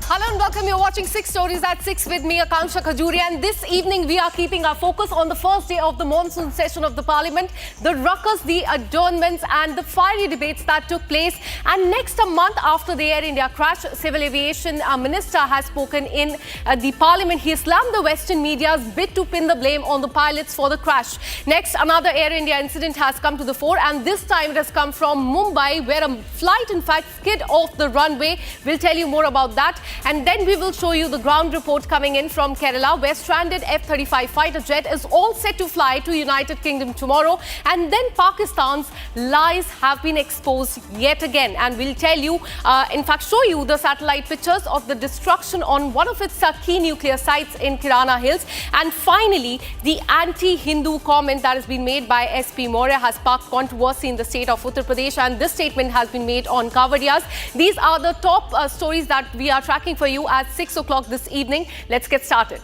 Hello and welcome. You're watching 6 Stories at 6 with me, Akansha Khajuri. And this evening, we are keeping our focus on the first day of the monsoon session of the Parliament, the ruckus, the adjournments and the fiery debates that took place. And next, a month after the Air India crash, Civil Aviation Minister has spoken in the Parliament. He slammed the Western media's bid to pin the blame on the pilots for the crash. Next, another Air India incident has come to the fore, and this time it has come from Mumbai, where a flight, in fact, skid off the runway. We'll tell you more about that. And then we will show you the ground report coming in from Kerala, where stranded F35 fighter jet is all set to fly to United Kingdom tomorrow. And then Pakistan's lies have been exposed yet again. And we'll tell you, in fact, show you the satellite pictures of the destruction on one of its key nuclear sites in Kirana Hills. And finally, the anti-Hindu comment that has been made by SP Maurya has sparked controversy in the state of Uttar Pradesh. And this statement has been made on Kavadiyas. These are the top stories that we are tracking for you at 6 o'clock this evening. Let's get started.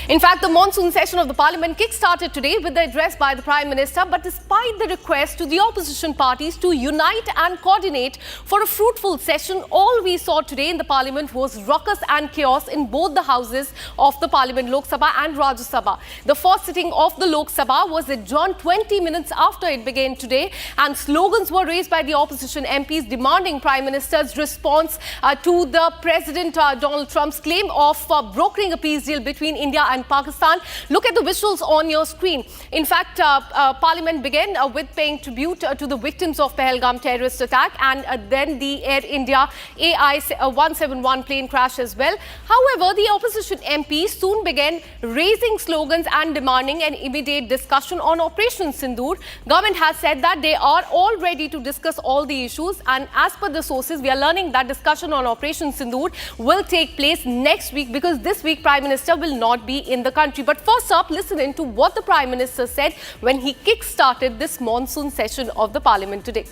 In fact, the monsoon session of the Parliament kick-started today with the address by the Prime Minister. But despite the request to the opposition parties to unite and coordinate for a fruitful session, all we saw today in the Parliament was ruckus and chaos in both the houses of the Parliament, Lok Sabha and Rajya Sabha. The first sitting of the Lok Sabha was adjourned 20 minutes after it began today, and slogans were raised by the opposition MPs demanding Prime Minister's response to the President Donald Trump's claim of brokering a peace deal between India and Pakistan. Look at the visuals on your screen. In fact, Parliament began with paying tribute to the victims of Pahalgam terrorist attack, and then the Air India AI-171 plane crash as well. However, the opposition MPs soon began raising slogans and demanding an immediate discussion on Operation Sindoor. Government has said that they are all ready to discuss all the issues, and as per the sources, we are learning that discussion on Operation Sindoor will take place next week, because this week Prime Minister will not be in the country. But first up, listen in to what the Prime Minister said when he kick-started this monsoon session of the Parliament today.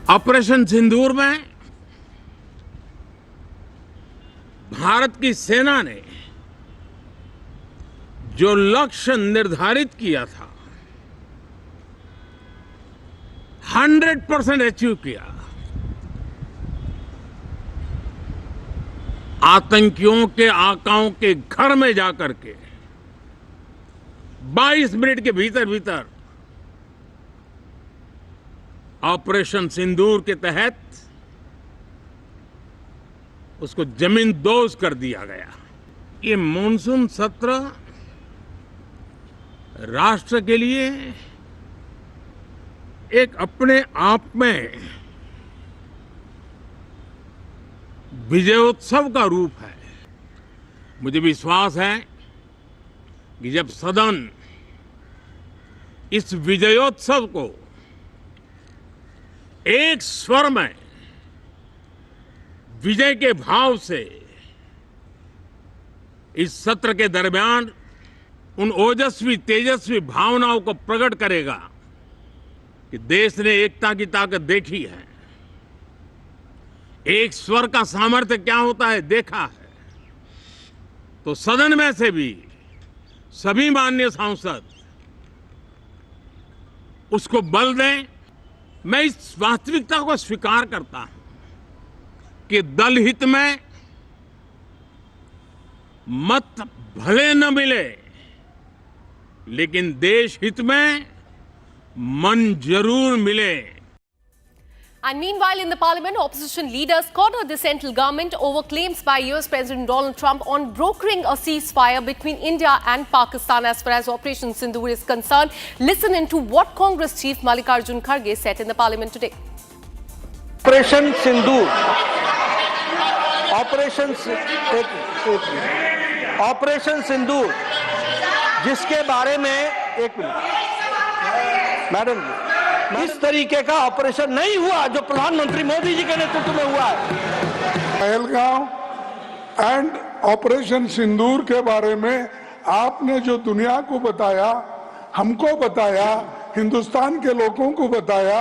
Operation Sindoor में भारत की सेना ने जो लक्ष्य निर्धारित किया था 100% achieve किया। आतंकियों के आकाओं के घर में जाकर के 22 मिनट के भीतर भीतर ऑपरेशन सिंदूर के तहत उसको जमींदोज कर दिया गया। ये मॉनसून सत्र राष्ट्र के लिए एक अपने आप में विजयोत्सव का रूप है। मुझे विश्वास है कि जब सदन इस विजयोत्सव को एक स्वर में विजय के भाव से इस सत्र के दरमियान उन ओजस्वी तेजस्वी भावनाओं को प्रकट करेगा कि देश ने एकता की ताकत देखी है, एक स्वर का सामर्थ्य क्या होता है देखा है, तो सदन में से भी सभी माननीय सांसद उसको बल दें। मैं इस वास्तविकता को स्वीकार करता हूं कि दल हित में मत भले न मिले, लेकिन देश हित में मन जरूर मिले। And meanwhile, in the Parliament, opposition leaders cornered the central government over claims by US President Donald Trump on brokering a ceasefire between India and Pakistan as far as Operation Sindoor is concerned. Listen in to what Congress Chief Mallikarjun Kharge said in the Parliament today. Operation Sindoor. Operation Sindoor, जिसके बारे में एक minute madam, इस तरीके का operation नहीं हुआ जो प्रधानमंत्री मोदी जी के नेतृत्व में हुआ है। पहलगाम एंड ऑपरेशन सिंदूर के बारे में आपने जो दुनिया को बताया, हमको बताया, हिंदुस्तान के लोगों को बताया,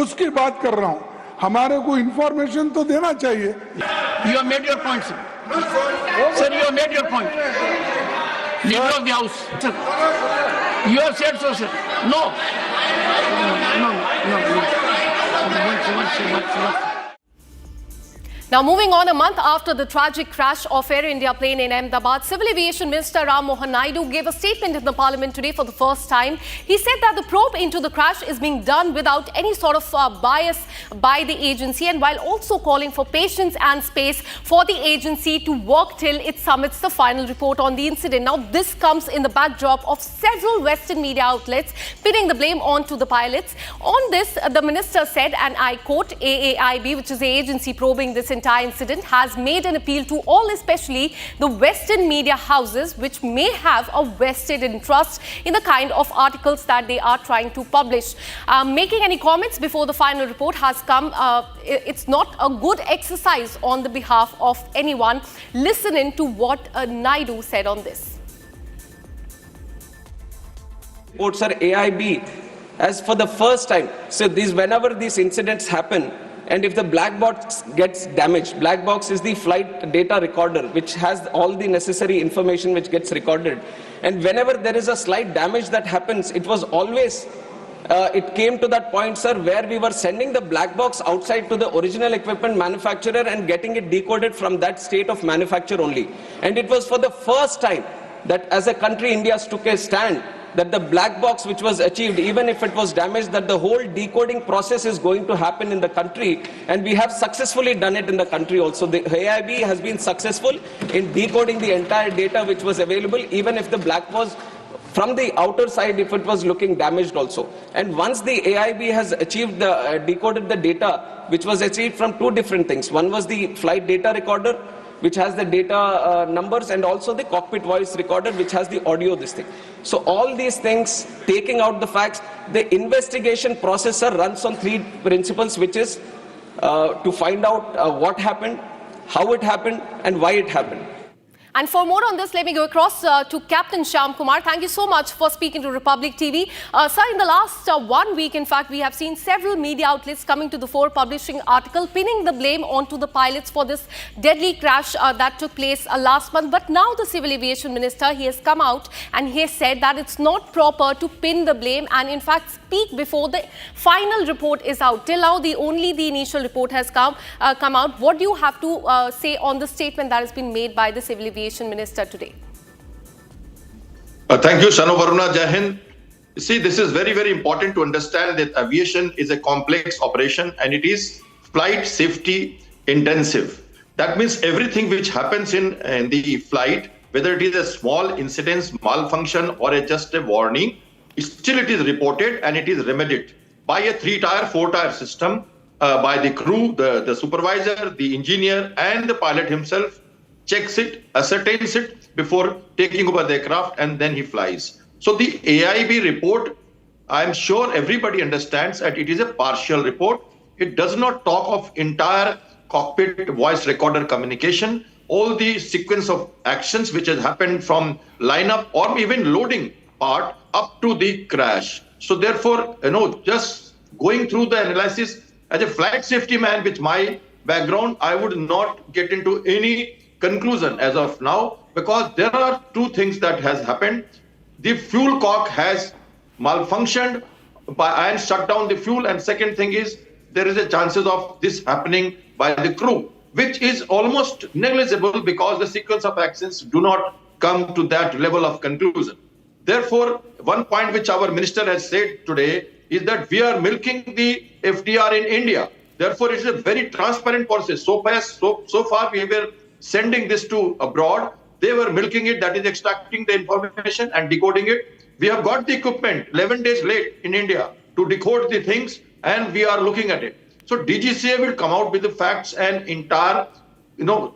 उसकी बात कर रहा हूं। हमारे को इंफॉर्मेशन तो देना चाहिए। You have made your point, sir. Sir, you have made your point. Leader of the House. Sir. You have said so, sir. No. No. Now, moving on, a month after the tragic crash of Air India plane in Ahmedabad, Civil Aviation Minister Ram Mohan Naidu gave a statement in the Parliament today for the first time. He said that the probe into the crash is being done without any sort of bias by the agency, and while also calling for patience and space for the agency to work till it submits the final report on the incident. Now, this comes in the backdrop of several Western media outlets pinning the blame onto the pilots. On this, the minister said, and I quote, AAIB, which is the agency probing this entire incident, has made an appeal to all, especially the Western media houses, which may have a vested interest in the kind of articles that they are trying to publish. Making any comments before the final report has come, it's not a good exercise on the behalf of anyone. Listen in to what Naidu said on this. Reports are AIB as for the first time. So whenever these incidents happen, and if the black box gets damaged, black box is the flight data recorder, which has all the necessary information which gets recorded. And whenever there is a slight damage that happens, it was always, it came to that point, sir, where we were sending the black box outside to the original equipment manufacturer and getting it decoded from that state of manufacture only. And it was for the first time that as a country, India took a stand that the black box which was achieved, even if it was damaged, that the whole decoding process is going to happen in the country, and we have successfully done it in the country also. The AIB has been successful in decoding the entire data which was available, even if the black was from the outer side, if it was looking damaged also. And once the AIB has achieved decoded the data, which was achieved from two different things. One was the flight data recorder, which has the data numbers, and also the cockpit voice recorder, which has the audio, this thing. So all these things, taking out the facts, the investigation process runs on three principles, which is to find out what happened, how it happened, and why it happened. And for more on this, let me go across to Captain Shamar. Thank you so much for speaking to Republic TV. Sir, in the last 1 week, in fact, we have seen several media outlets coming to the fore, publishing article, pinning the blame onto the pilots for this deadly crash that took place last month. But now the Civil Aviation Minister, he has come out and he has said that it's not proper to pin the blame and in fact speak before the final report is out. Till now, only the initial report has come out. What do you have to say on the statement that has been made by the Civil Aviation Minister today? Thank you, Shano Varuna. Jai Hind. See, this is very, very important to understand that aviation is a complex operation and it is flight safety intensive. That means everything which happens in the flight, whether it is a small incident, malfunction, or just a warning, still it is reported and it is remedied by a 3-tier, 4-tier system, by the crew, the supervisor, the engineer, and the pilot himself. Checks it, ascertains it before taking over the aircraft, and then he flies. So the AIB report, I'm sure everybody understands that it is a partial report. It does not talk of entire cockpit voice recorder communication, all the sequence of actions which has happened from lineup or even loading part up to the crash. So therefore, just going through the analysis, as a flight safety man with my background, I would not get into any conclusion as of now, because there are two things that has happened. The fuel cock has malfunctioned and shut down the fuel, and second thing is there is a chances of this happening by the crew, which is almost negligible because the sequence of actions do not come to that level of conclusion. Therefore, one point which our minister has said today is that we are milking the FDR in India. Therefore, it is a very transparent process. So far we were sending this to abroad, they were milking it, that is extracting the information and decoding it. We have got the equipment 11 days late in India to decode the things, and we are looking at it. So DGCA will come out with the facts and entire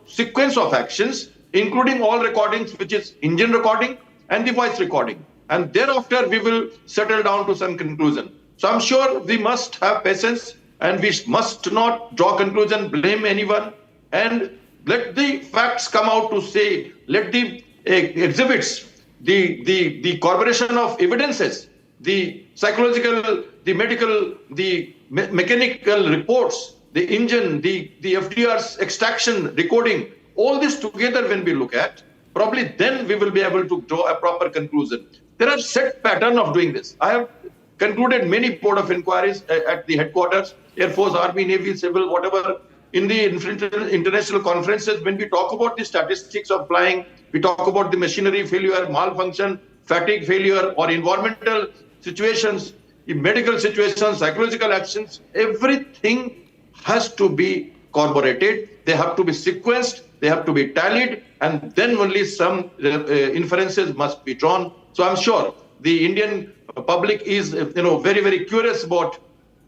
sequence of actions, including all recordings, which is engine recording and the voice recording. And thereafter, we will settle down to some conclusion. So I'm sure we must have patience and we must not draw conclusion, blame anyone, and let the facts come out to say, let the exhibits, the corroboration of evidences, the psychological, the medical, the mechanical reports, the engine, the FDR's extraction, recording, all this together when we look at, probably then we will be able to draw a proper conclusion. There are set pattern of doing this. I have concluded many board of inquiries at the headquarters, Air Force, Army, Navy, Civil, whatever in the international conferences, when we talk about the statistics of flying, we talk about the machinery failure, malfunction, fatigue failure, or environmental situations, the medical situations, psychological actions, everything has to be corroborated. They have to be sequenced, they have to be tallied, and then only some inferences must be drawn. So I'm sure the Indian public is, very, very curious about,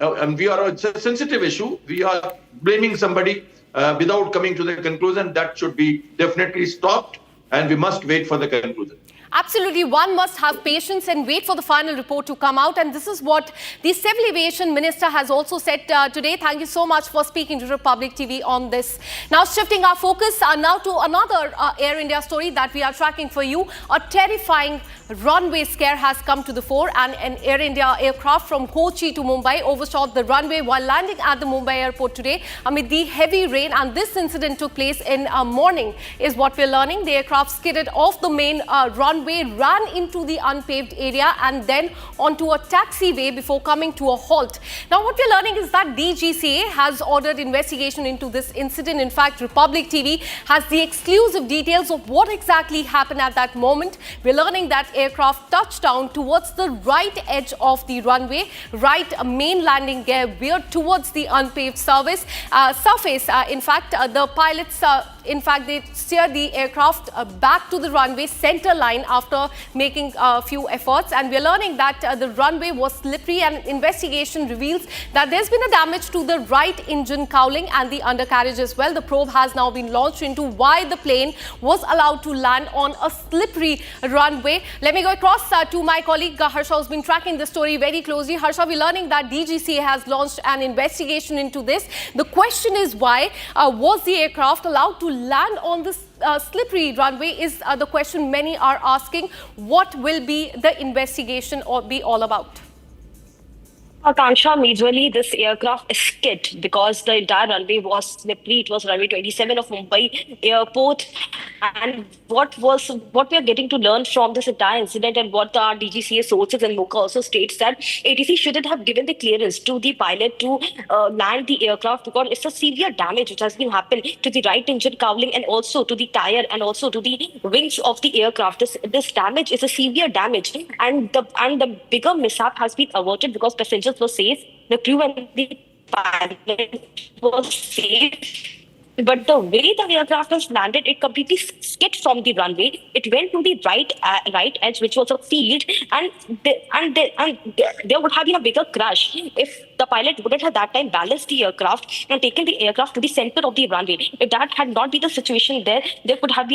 and it's a sensitive issue. We are blaming somebody without coming to the conclusion. That should be definitely stopped, and we must wait for the conclusion. Absolutely, one must have patience and wait for the final report to come out, and this is what the Civil Aviation Minister has also said today. Thank you so much for speaking to Republic TV on this. Now shifting our focus now to another Air India story that we are tracking for you. A terrifying runway scare has come to the fore, and an Air India aircraft from Kochi to Mumbai overshot the runway while landing at the Mumbai airport today amid the heavy rain, and this incident took place in morning is what we're learning. The aircraft skidded off the main runway, ran into the unpaved area and then onto a taxiway before coming to a halt. Now what we're learning is that DGCA has ordered investigation into this incident. In fact, Republic TV has the exclusive details of what exactly happened at that moment. We're learning that aircraft touched down towards the right edge of the runway, right main landing gear veered towards the unpaved surface. In fact, the pilots they steered the aircraft back to the runway center line after making a few efforts, and we're learning that the runway was slippery, and investigation reveals that there's been a damage to the right engine cowling and the undercarriage as well. The probe has now been launched into why the plane was allowed to land on a slippery runway. Let me go across to my colleague Harsha, who's been tracking the story very closely. Harsha, we're learning that DGCA has launched an investigation into this. The question is why was the aircraft allowed to land on this slippery runway is the question many are asking. What will be the investigation or be all about? Akansha, majorly this aircraft skid because the entire runway was slippery. It was runway 27 of Mumbai airport. And what we are getting to learn from this entire incident, and what our DGCA sources and MOCA also states, that ATC shouldn't have given the clearance to the pilot to land the aircraft, because it's a severe damage which has been happened to the right engine cowling and also to the tire and also to the wings of the aircraft. This damage is a severe damage, and the bigger mishap has been averted because passengers were safe, the crew and the pilot were safe. But the way the aircraft was landed, it completely skid from the runway. It went to the right edge, which was a field, and there would have been a bigger crash if the pilot wouldn't have that time balanced the aircraft and taken the aircraft to the center of the runway. If that had not been the situation there could have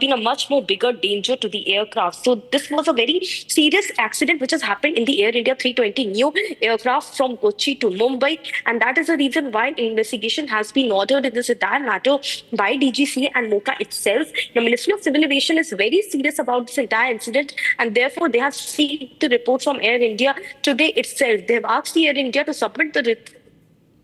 been a much more bigger danger to the aircraft. So this was a very serious accident which has happened in the Air India 320 new aircraft from Kochi to Mumbai, and that is the reason why investigation has been ordered in this entire matter by DGCA and MOCA itself. The Ministry of Civil Aviation is very serious about this entire incident, and therefore they have seen the report from Air India today itself. They have asked the Air India to submit the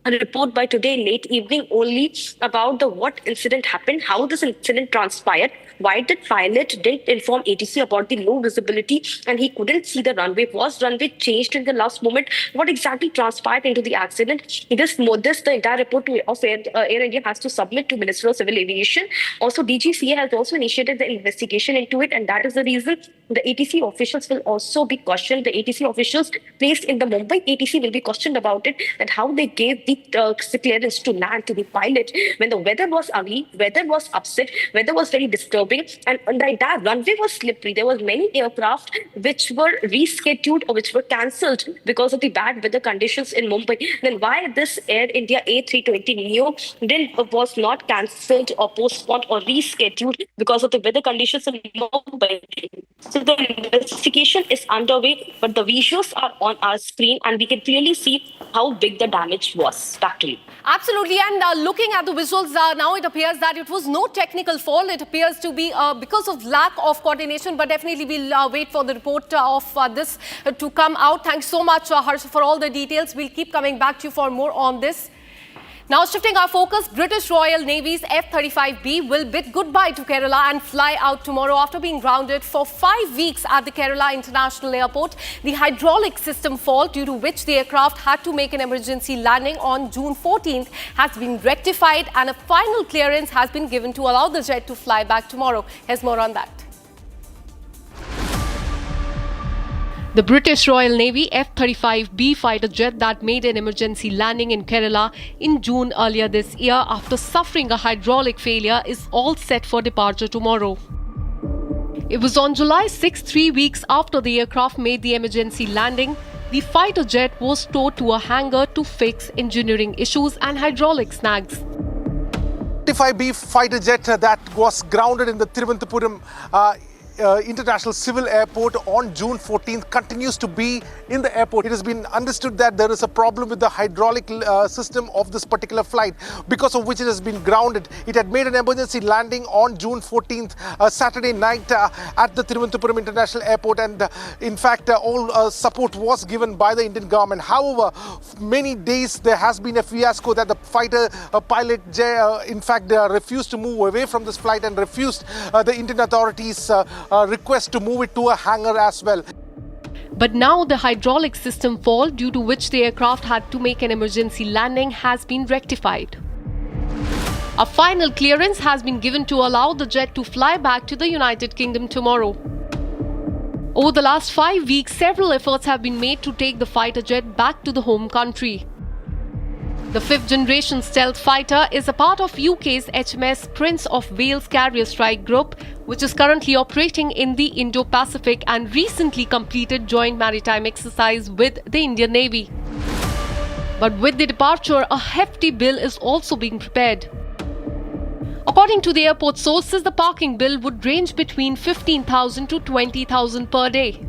report by today late evening only about what incident happened, how this incident transpired, why the pilot didn't inform ATC about the low visibility and he couldn't see the runway. Was runway changed in the last moment? What exactly transpired into the accident? The entire report of Air India has to submit to Ministry of Civil Aviation. Also, DGCA has also initiated the investigation into it, and that is the reason the ATC officials will also be questioned. The ATC officials placed in the Mumbai ATC will be questioned about it, and how they gave the clearance to land to the pilot when the weather was ugly, weather was upset, weather was very disturbing, and the entire runway was slippery. There were many aircraft which were rescheduled or which were cancelled because of the bad weather conditions in Mumbai. Then why this Air India A320 Neo was not cancelled or postponed or rescheduled because of the weather conditions in Mumbai? So the investigation is underway, but the visuals are on our screen and we can clearly see how big the damage was. Back to you. Absolutely, and looking at the visuals now, it appears that it was no technical fault. It appears to be because of lack of coordination, but definitely we'll wait for the report of this to come out. Thanks so much, Harsha, for all the details. We'll keep coming back to you for more on this. Now shifting our focus, British Royal Navy's F35B will bid goodbye to Kerala and fly out tomorrow after being grounded for 5 weeks at the Kerala International Airport. The hydraulic system fault due to which the aircraft had to make an emergency landing on June 14th has been rectified and a final clearance has been given to allow the jet to fly back tomorrow. Here's more on that. The British Royal Navy F35B fighter jet that made an emergency landing in Kerala in June earlier this year after suffering a hydraulic failure is all set for departure tomorrow. It was on July 6, 3 weeks after the aircraft made the emergency landing, the fighter jet was towed to a hangar to fix engineering issues and hydraulic snags. 35B fighter jet that was grounded in the Thiruvananthapuram International Civil Airport on June 14th continues to be in the airport. It has been understood that there is a problem with the hydraulic system of this particular flight, because of which it has been grounded. It had made an emergency landing on June 14th, Saturday night at the Thiruvananthapuram International Airport, and in fact all support was given by the Indian government. However, many days there has been a fiasco that the fighter pilot in fact refused to move away from this flight and refused the Indian authorities request to move it to a hangar as well. But now the hydraulic system fault due to which the aircraft had to make an emergency landing has been rectified. A final clearance has been given to allow the jet to fly back to the United Kingdom tomorrow. Over the last 5 weeks, several efforts have been made to take the fighter jet back to the home country. The 5th generation stealth fighter is a part of UK's HMS Prince of Wales Carrier Strike Group, which is currently operating in the Indo-Pacific and recently completed joint maritime exercise with the Indian Navy. But with the departure, a hefty bill is also being prepared. According to the airport sources, the parking bill would range between 15,000 to 20,000 per day.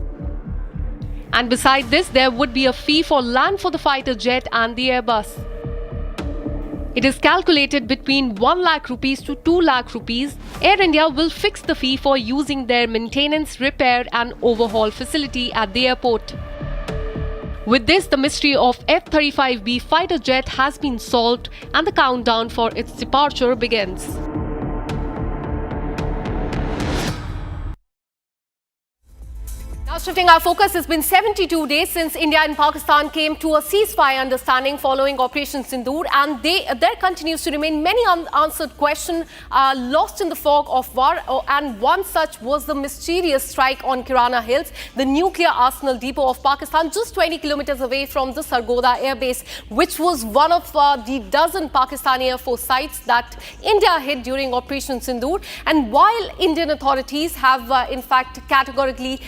And beside this, there would be a fee for land for the fighter jet and the Airbus. It is calculated between 1 lakh rupees to 2 lakh rupees. Air India will fix the fee for using their maintenance, repair and overhaul facility at the airport. With this, the mystery of F-35B fighter jet has been solved and the countdown for its departure begins. Now shifting our focus, it's been 72 days since India and Pakistan came to a ceasefire understanding following Operation Sindoor, and there continues to remain many unanswered questions lost in the fog of war, and one such was the mysterious strike on Kirana Hills, the nuclear arsenal depot of Pakistan, just 20 kilometers away from the Sargodha Air Base, which was one of the dozen Pakistani Air Force sites that India hit during Operation Sindoor. And while Indian authorities have in fact categorically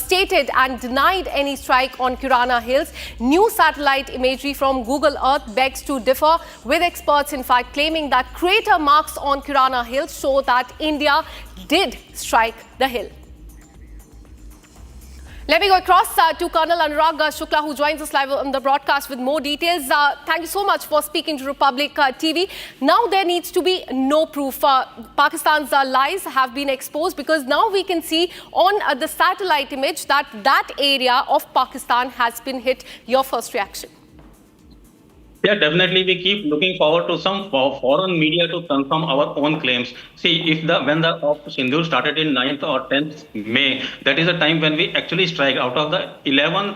stated and denied any strike on Kirana Hills, new satellite imagery from Google Earth begs to differ, with experts in fact claiming that crater marks on Kirana Hills show that India did strike the hill. Let me go across to Colonel Anurag Shukla, who joins us live on the broadcast with more details. Thank you so much for speaking to Republic TV. Now there needs to be no proof. Pakistan's lies have been exposed, because now we can see on the satellite image that that area of Pakistan has been hit. Your first reaction? Yeah, definitely. We keep looking forward to some foreign media to confirm our own claims. See, when the Sindoor started in 9th or 10th May, that is a time when we actually strike. Out of the 11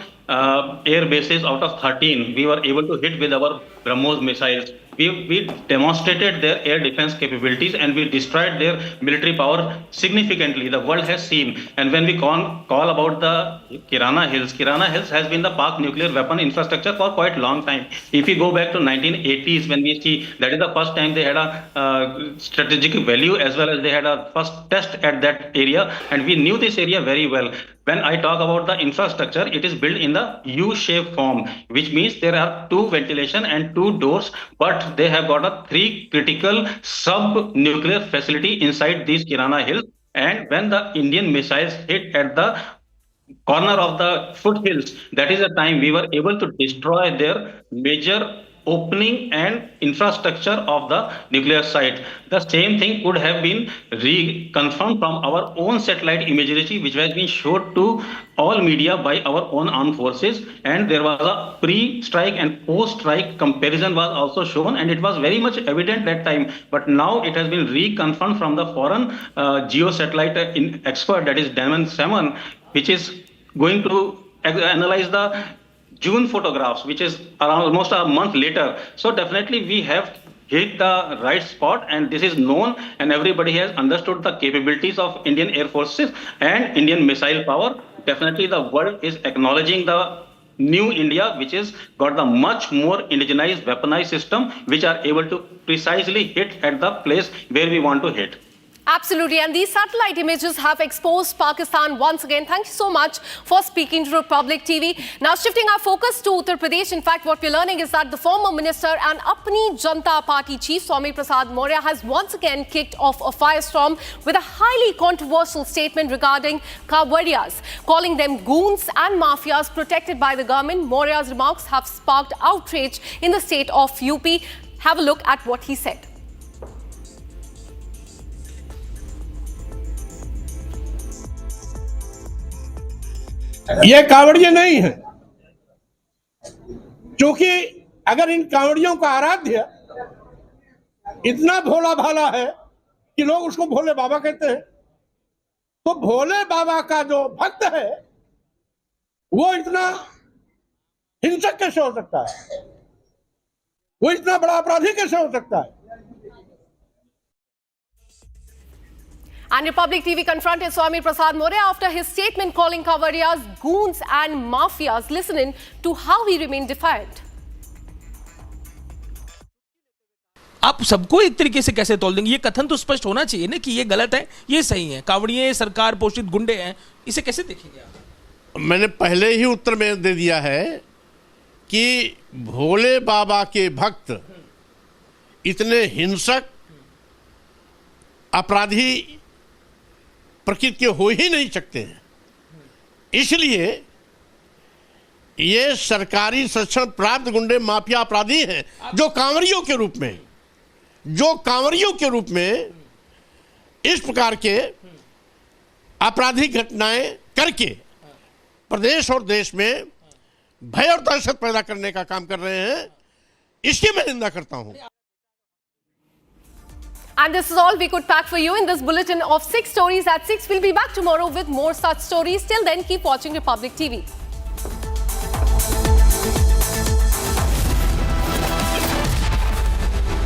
air bases out of 13, we were able to hit with our BrahMos missiles. We demonstrated their air defense capabilities and we destroyed their military power significantly. The world has seen. And when we call about the Kirana Hills has been the Pak nuclear weapon infrastructure for quite a long time. If we go back to 1980s, when we see that is the first time they had a strategic value, as well as they had a first test at that area, and we knew this area very well. When I talk about the infrastructure, it is built in the U-shaped form, which means there are 2 ventilation and 2 doors, but they have got a 3 critical sub-nuclear facility inside these Kirana Hills. And when the Indian missiles hit at the corner of the foothills, that is the time we were able to destroy their major opening and infrastructure of the nuclear site. The same thing could have been reconfirmed from our own satellite imagery, which has been showed to all media by our own armed forces. And there was a pre-strike and post-strike comparison was also shown, and it was very much evident that time. But now it has been reconfirmed from the foreign geo-satellite expert, that is Damon Salmon, which is going to analyze the June photographs, which is around almost a month later. So definitely we have hit the right spot, and this is known, and everybody has understood the capabilities of Indian Air Forces and Indian missile power. Definitely the world is acknowledging the new India, which is got the much more indigenized, weaponized system, which are able to precisely hit at the place where we want to hit. Absolutely, and these satellite images have exposed Pakistan once again. Thank you so much for speaking to Republic TV. Now shifting our focus to Uttar Pradesh. In fact, what we're learning is that the former minister and Apni Janta Party chief Swami Prasad Maurya has once again kicked off a firestorm with a highly controversial statement regarding Kawadiyas, calling them goons and mafias protected by the government. Maurya's remarks have sparked outrage in the state of UP. Have a look at what he said. ये कांवड़िए नहीं है, क्योंकि अगर इन कांवड़ियों का आराध्य इतना भोला भाला है कि लोग उसको भोले बाबा कहते हैं, तो भोले बाबा का जो भक्त है वो इतना हिंसक कैसे हो सकता है, वो इतना बड़ा अपराधी कैसे हो सकता है। And Republic TV confronted Swami Prasad Maurya after his statement calling Kawadiyas goons and mafias. Listen in to how he remained defiant. आप सबको एक तरीके से कैसे तोल देंगे? ये कथन तो स्पष्ट होना चाहिए ना कि ये गलत है, ये सही है। कावड़िए सरकार पोषित गुंडे हैं, इसे कैसे देखेंगे आप? मैंने पहले ही उत्तर में दे दिया है कि भोले बाबा के भक्त इतने हिंसक अपराधी प्रकृति के हो ही नहीं सकते हैं। इसलिए ये सरकारी संरक्षण प्राप्त गुंडे माफिया अपराधी हैं, जो कांवरियों के रूप में इस प्रकार के आपराधिक घटनाएं करके प्रदेश और देश में भय और दहशत पैदा करने का काम कर रहे हैं। इसकी मैं निंदा करता हूं। And this is all we could pack for you in this bulletin of 6 stories at 6. We'll be back tomorrow with more such stories. Till then, keep watching Republic TV.